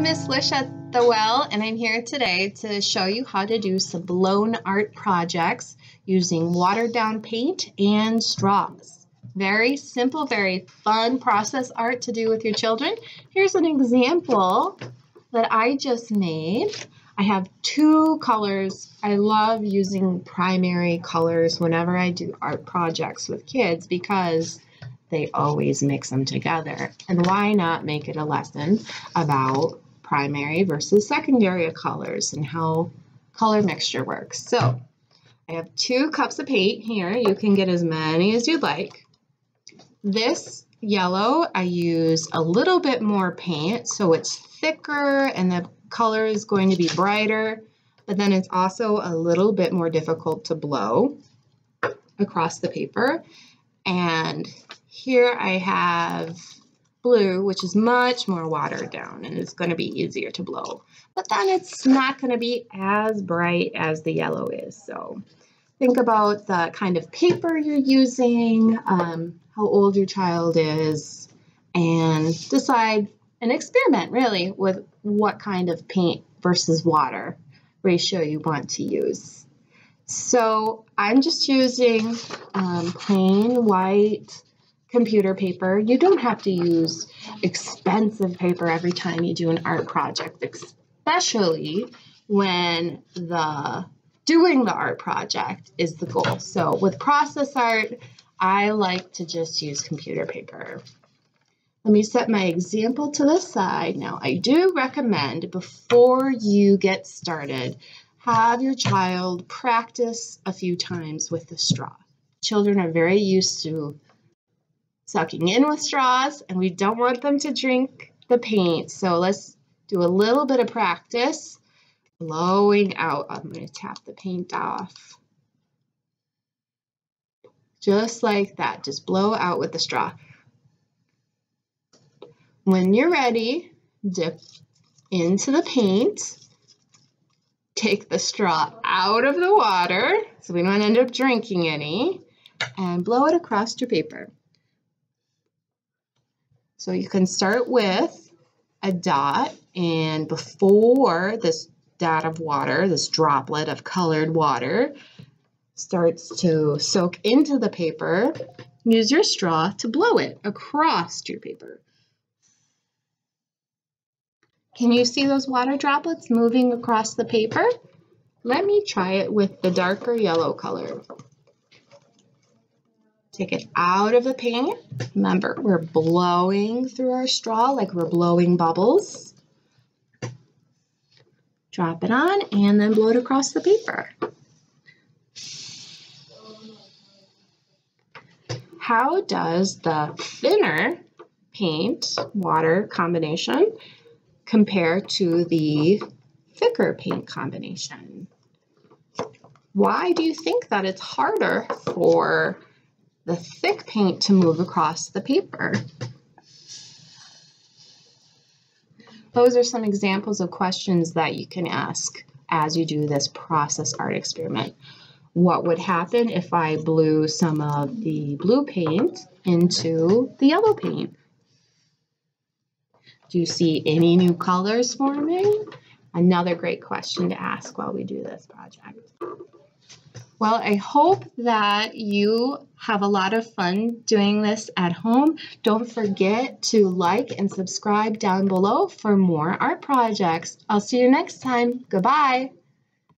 I'm Miss Lish at the Well, and I'm here today to show you how to do some blown art projects using watered down paint and straws. Very simple, very fun process art to do with your children. Here's an example that I just made. I have two colors. I love using primary colors whenever I do art projects with kids because they always mix them together. And why not make it a lesson about primary versus secondary colors and how color mixture works? So I have 2 cups of paint here. You can get as many as you'd like. This yellow, I use a little bit more paint so it's thicker and the color is going to be brighter, but then it's also a little bit more difficult to blow across the paper. And here I have blue, which is much more watered down and it's going to be easier to blow. But then it's not going to be as bright as the yellow is. So think about the kind of paper you're using, how old your child is, and decide and experiment really with what kind of paint versus water ratio you want to use. So I'm just using plain white computer paper. You don't have to use expensive paper every time you do an art project, especially when doing the art project is the goal. So with process art, I like to just use computer paper. Let me set my example to the side. Now, I do recommend before you get started, have your child practice a few times with the straw. Children are very used to sucking in with straws, and we don't want them to drink the paint. So let's do a little bit of practice. Blowing out. I'm going to tap the paint off. Just like that. Just blow out with the straw. When you're ready, dip into the paint. Take the straw out of the water so we don't end up drinking any, and blow it across your paper. So you can start with a dot, and before this dot of water, this droplet of colored water starts to soak into the paper, use your straw to blow it across your paper. Can you see those water droplets moving across the paper? Let me try it with the darker yellow color. Take it out of the paint. Remember, we're blowing through our straw like we're blowing bubbles. Drop it on and then blow it across the paper. How does the thinner paint water combination compare to the thicker paint combination? Why do you think that it's harder for the thick paint to move across the paper? Those are some examples of questions that you can ask as you do this process art experiment. What would happen if I blew some of the blue paint into the yellow paint? Do you see any new colors forming? Another great question to ask while we do this project. Well, I hope that you have a lot of fun doing this at home. Don't forget to like and subscribe down below for more art projects. I'll see you next time. Goodbye.